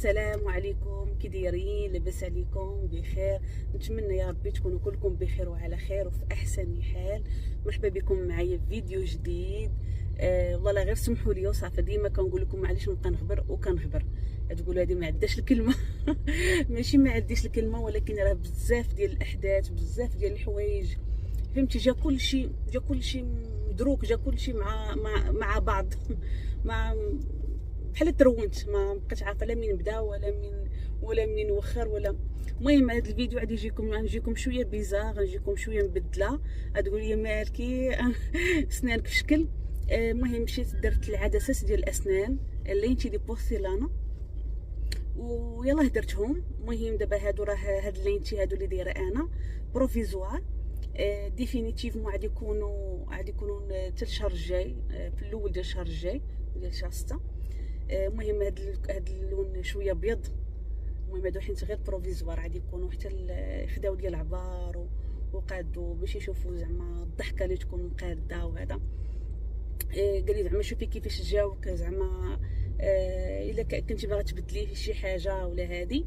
السلام عليكم، كي دايرين؟ لاباس عليكم؟ بخير؟ نتمنى يا ربي تكونوا كلكم بخير وعلى خير وفي احسن حال. مرحبا بكم معايا في فيديو جديد. والله لا غير سمحوا لي وصافي، ديما كنقول لكم معليش نبقى نغبر وكنغبر. تقولوا هذه ما عندهاش الكلمه ماشي ما عنديش الكلمه، ولكن راه بزاف ديال الاحداث، بزاف ديال الحوايج، فهمتي؟ جا كلشي مدروك، جا كلشي مع بعض مع بحال ترونت، ما بقيتش عارفه لا منين نبدا ولا منين نوخر ولا. المهم هذا الفيديو غادي نجيكم شويه بيزار، غنجيكم شويه مبدله. غتقول لي مالكي سنانك في شكل. المهم مشيت درت العدسات ديال الاسنان اللينتي دي بورسيلانا ويلا درتهم. المهم دابا هادو راه هاد اللينتي هادو اللي دايره انا بروفيزوار. ديفينيتيفمون غادي يكونوا حتى الشهر الجاي، في الاول ديال الشهر الجاي ديال شهر 6. المهم هاد اللون شويه ابيض. المهم هادو حيت غير بروفيزوار، غادي يكونوا حتى خداو ديال العبار وقادوا باش يشوفوا زعما الضحكه اللي تكون قاده. وهذا قال لي زعما شوفي كيفاش جاوك، زعما الا كنتي باغا تبدلي شي حاجه ولا هادي.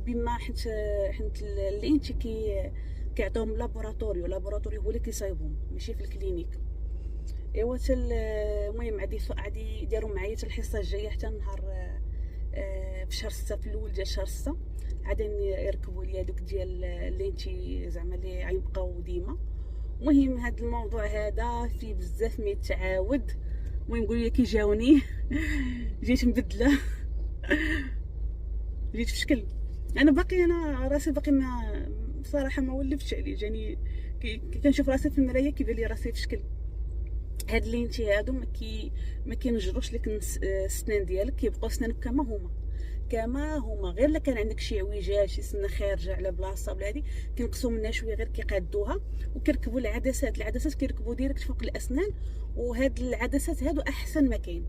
بما حيت اللي انت كيعطيهم لابوراتوريو هو اللي كيصايبهم، ماشي في الكلينيك. ايوا المهم غادي يديروا معايا حتى الحصه الجايه، حتى نهار في شهر 6، في الاول ديال شهر 6 عاد يركبوا لي هذوك ديال اللينتي زعما اللي غيبقاو ديما. المهم هذا الموضوع هذا فيه بزاف ما يتعاود. المهم نقول لك كي جاوني جيت مبدله جيت في شكل. انا راسي باقي ما بصراحه ما ولفتش عليه. جاني كي كنشوف راسي في المرايه كيبان لي راسي في شكل. هاد اللينتي هادو ما كينجروش لك السنان ديالك، كيبقاو سنانك كما هما غير الا كان عندك شي عويجات، شي سنه خارجه على بلاصه ولا هادي، كينقصوا منها شويه، غير كيقادوها وكيركبوا العدسات كيركبوا ديريكت فوق الاسنان. وهاد العدسات هادو احسن ما كاين،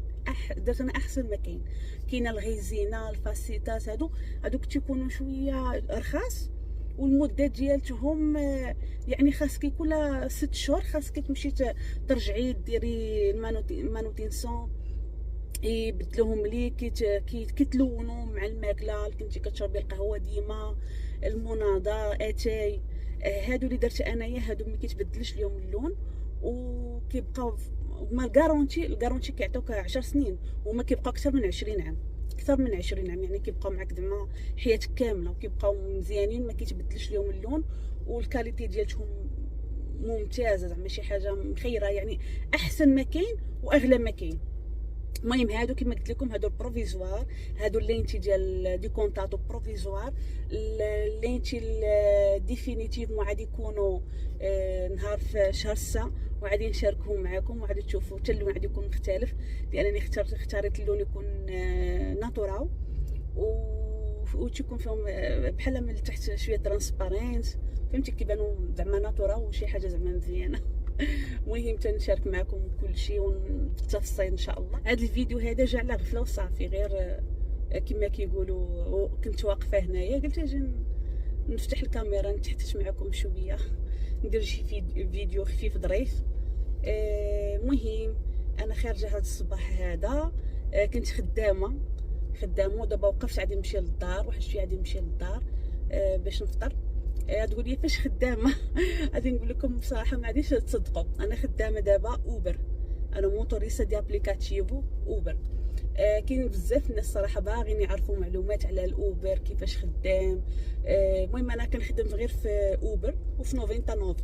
درت انا احسن ما كاين. كاينه الغيزينا، الفاسيتات، هادوك تيكونوا شويه رخاص، والمده ديالتهم يعني خاصك كل 6 شهور خاصك تمشي ترجعي ديري المانوتينسيون، يبدلوهم ليك كيتلونوا مع الماكله اللي كنتي كتشربي القهوه ديما، المناضه، اتاي. هادو اللي درت انايا هادو ما كيتبدلش اليوم اللون، وكيبقاو هما الكارونتي كيعطيوك 10 سنين، وما كيبقاو اكثر من 20 عام، يعني كيبقاو معاك زعما حياتك كامله، وكيبقاو مزيانين، ما كيتبدلش اليوم اللون، والكاليتي ديالتهم ممتازه، زعما شي حاجه مخيره، يعني احسن ما كاين واغلى ما كاين. المهم هادو كما قلت لكم هادو البروفيزوار، هادو اللينتي ديال دي كونتاتو بروفيزوار. اللينتي ديفينيتيف غادي يكونوا نهار في شهر 6، وغادي نشاركهم معكم، وغادي تشوفوا حتى اللون غادي يكون مختلف، لانني اختاريت اللون يكون ناتورال وتكون فيهم بحال من التحت شويه ترانسبارنت، فهمتي؟ كيبانوا زعما ناتورال وشي حاجه زعما مزيانه. المهم تنشارك معكم كل شيء بالتفصيل ان شاء الله. هذا الفيديو هذا جا على غفله وصافي، غير كما كيقولوا كنت واقفه هنايا قلت اجي نفتح الكاميرا نتحدث معكم شويه، ندير شي فيديو خفيف ظريف. المهم انا خارجه هذا الصباح هذا، كنت خدامه ودابا وقفت غادي نمشي للدار، واحد شويه غادي نمشي للدار باش نفطر. تقول لي فاش خدامه؟ غادي نقول لكم بصراحه ما غاديش تصدقوا، انا خدامه دابا اوبر، انا موتوريسا ديال ابليكاتيفو اوبر. كاين بزاف الناس صراحه باغيين يعرفوا معلومات على الاوبر كيفاش خدام. المهم انا كنخدم غير في اوبر وفي 99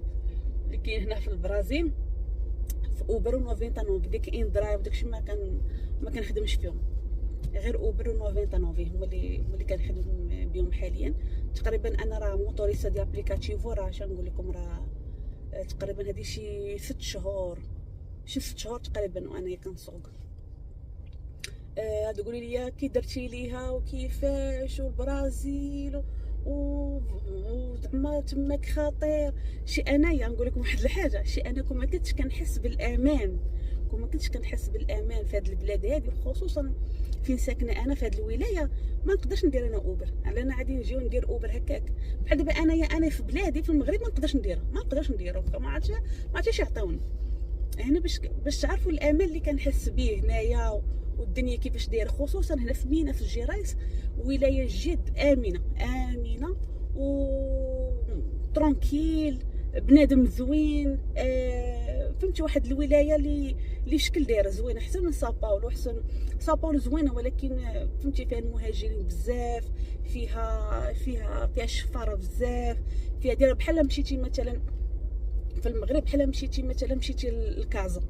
اللي كاين هنا في البرازيل، في اوبر و 99 ديك ان درايف داكشي ما كنخدمش فيهم، غير اوبر و 99 هما اللي كنخدم بهم حاليا. تقريبا انا راه موتوريسا ديال ابليكاتيفو، راه اش نقول لكم، راه تقريبا هذه شي 6 شهور تقريبا وانا كنسوق. تقولي لي كي درتي ليها وكيفاش والبرازيل وزعما تماك خطير شي. انايا نقول لكم واحد الحاجه، شي انا ما كنتش كنحس بالامان في هذه البلاد هذه، خصوصا فين ساكنه انا في هذه الولايه. ما نقدرش ندير انا اوبر، انا عادي نجيو ندير اوبر هكاك بحال دابا انا في بلادي في المغرب ما نقدرش نديرو، ما عرفتش يعطيوني هنا باش تعرفوا الامان اللي كنحس به هنايا والدنيا كيفاش دايره، خصوصا هنا في مينا في الجرايس، ولايه جد امنه و ترونكيل، بنادم زوين. فهمتي واحد الولايه اللي شكل دايره زوينه، احسن من ساو باولو. ساو باولو زوينه ولكن فهمتي فيها المهاجرين بزاف، فيها الشفاره بزاف، فيها دايره بحال مشيتي مثلا في المغرب، بحال مشيتي لكازا،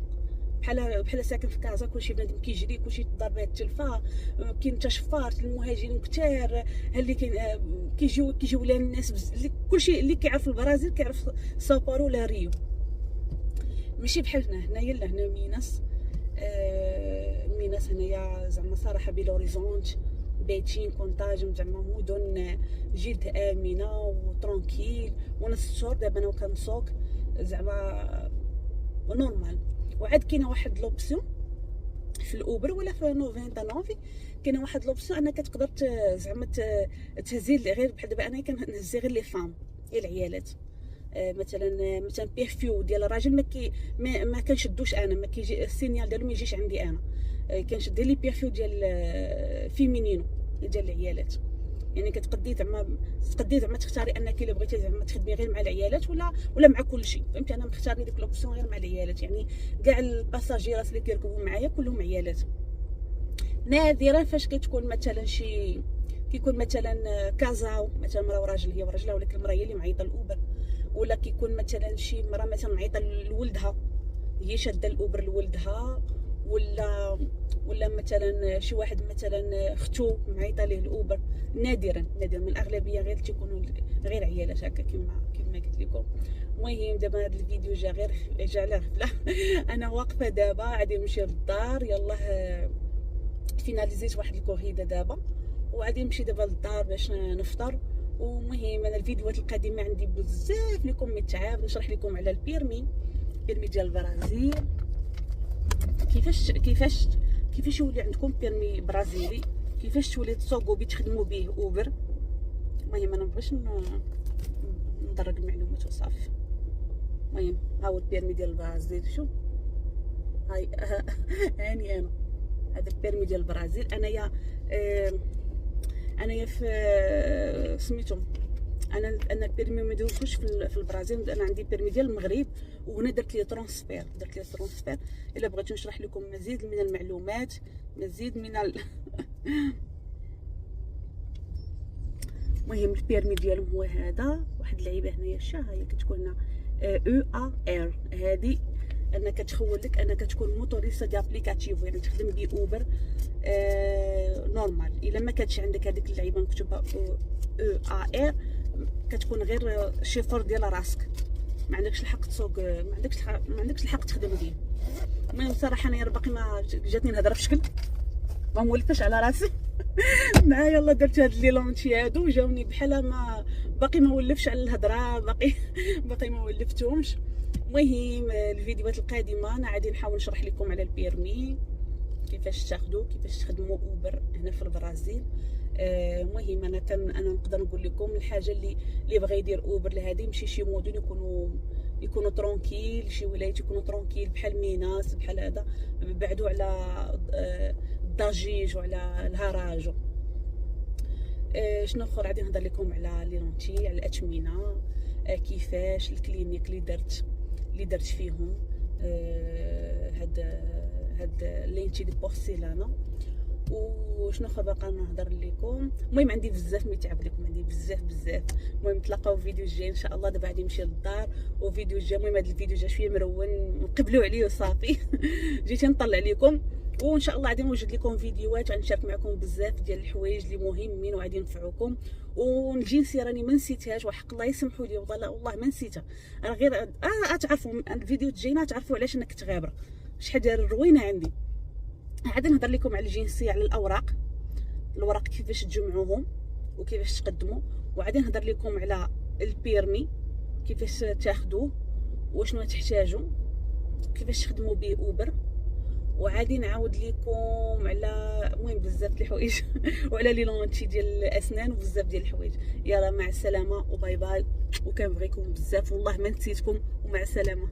بحال ساكن في كازا، كلشي بنادم كيجري، كلشي تدار به التلفه، كاين تشفارت المهاجرين كثار اللي كيجيو لها الناس كلشي اللي كيعرف البرازيل كيعرف ساو باولو ولا ريو. ماشي بحالنا هنايا، لا هنا ميناس هنايا زعما صراحه بيلو هوريزونت، بيتين كونتاجم، زعما مدن جد امنه وترونكيل. وانا 6 شهور دابا انا كنسوق زعما نورمال. وعاد كاينه واحد لوبسيون في الاوبر ولا في نوفي، كاينه واحد لوبسيون انك تقدر زعما تهزي غير بحال دابا انا كنهزي غير لي فام، غير العيالات. مثلا بيرفيو ديال الراجل ما كنشدوش انا، ما كيجي السينيال ديالو ما يجيش عندي انا. كنشد لي بيرفيو ديال فيمينينو ديال العيالات. يعني كتقدي زعما تختاري انك الا بغيتي زعما تخدمي غير مع العيالات ولا مع كلشي، فهمتي. انا مختاري ديك لوبسيون غير مع العيالات، يعني كاع الباساجيرات اللي كيركبوا معايا كلهم عيالات. نادرا فاش كتكون مثلا كيكون مثلا كازاو، مثلا مرا وراجل، هي وراجلها، ولكن المرا هي اللي معيطه الاوبر. ولا كيكون مثلا شي مرا مثلا معيطه لولدها، هي شاده الاوبر لولدها. ولا مثلا شي واحد مثلا اختو معيطه ليه الاوبر. نادرا من الاغلبيه غير تيكونوا غير عيالات هكا كما قلت لكم. المهم دابا هذا الفيديو جا على غفله. انا واقفه دابا غادي نمشي للدار، يلاه فيناليزيت واحد الكوريده دابا، وغادي نمشي دابا للدار باش نفطر. ومهم انا الفيديوهات القادمه عندي بزاف لكم متعاب، نشرح لكم على البيرمي ديال البرازيل، كيفاش يولي عندكم بيرمي برازيلي، كيفاش تولي تسوقوا بيه تخدموا به اوبر. المهم انا مبغيتش ندرك المعلومات وصافي. المهم ها هو البيرمي ديال البرازيل، شوف هاي هاني انا هذا البيرمي ديال البرازيل. انايا في سميتو، انا البيرمي ما دوزتوش في البرازيل. انا عندي بيرمي ديال المغرب، وهنا درت لي ترونسفير. الا بغيت نشرح لكم مزيد من المعلومات، مزيد من المهم البيرمي ديالهم هو هذا. واحد اللعيبه هنايا الشا هي كتكون EAR، هذه انك كتخول لك انك تكون موتوريستا ديال ابليكاتيف، يعني تخدم بي اوبر نورمال. الا ما كانتش عندك هذيك اللعيبه مكتوبه EAR، كتكون غير شيفور ديال راسك، ما عندكش الحق تسوق، ما عندكش الحق تخدم به. المهم صراحه انا باقي ما جاتني الهضره في شكل ما مولفاش على راسي. معايا يلا درت هاد لي لونتي هادو جاوني بحال ما باقي ما ولفش على الهضره، باقي ما ولفتهمش. المهم الفيديوهات القادمه انا غادي نحاول نشرح لكم على البيرمي، كيفاش تاخذوا، كيفاش تخدموا اوبر هنا في البرازيل. المهم انا نقدر نقول لكم الحاجه اللي بغى يدير اوبر لهذه، يمشي شي مدن يكونوا ترونكيل، شي ولايات يكونوا ترونكيل بحال ميناس، بحال هذا، بعدوا على الضجيج وعلى الهراج. شنو اخر غادي نهضر لكم على لي لونتي، على الاثمنه، كيفاش الكلينيك اللي درت فيهم هاد لينتي دي بورسيلانا. وشنو اخر باقا نهضر لكم. المهم عندي بزاف ميتعب لكم، عندي بزاف. المهم نتلاقاو في فيديو الجاي ان شاء الله. دابا غادي نمشي للدار وفيديو الجاي. المهم هذا الفيديو جا شويه مرون، نقبلوا عليه وصافي. جيت نطلع لكم، وان شاء الله غادي نوجد لكم فيديوهات غنشارك معكم بزاف ديال الحوايج اللي مهمين وغادي ينفعوكم. والجنسيه راني ما نسيتهاش، وحق الله يسمحوا لي، والله ما نسيتها. انا غير تعرفوا الفيديو الجاي تعرفوا علاش انا كنت غابره، شحال ديال الروينه عندي. غادي نهضر لكم على الجنسيه، على الوراق كيفاش تجمعوهم وكيفاش تقدموا. وغادي نهضر لكم على البيرمي كيفاش تاخذوه وشنو تحتاجوا، كيفاش تخدموا به اوبر. وغادي نعاود لكم على المهم بزاف د الحوايج وعلى لي لونتي ديال الاسنان وبزاف ديال الحوايج. يلا مع السلامه وباي باي، وكنبغيكم بزاف والله ما نسيتكم، ومع السلامه.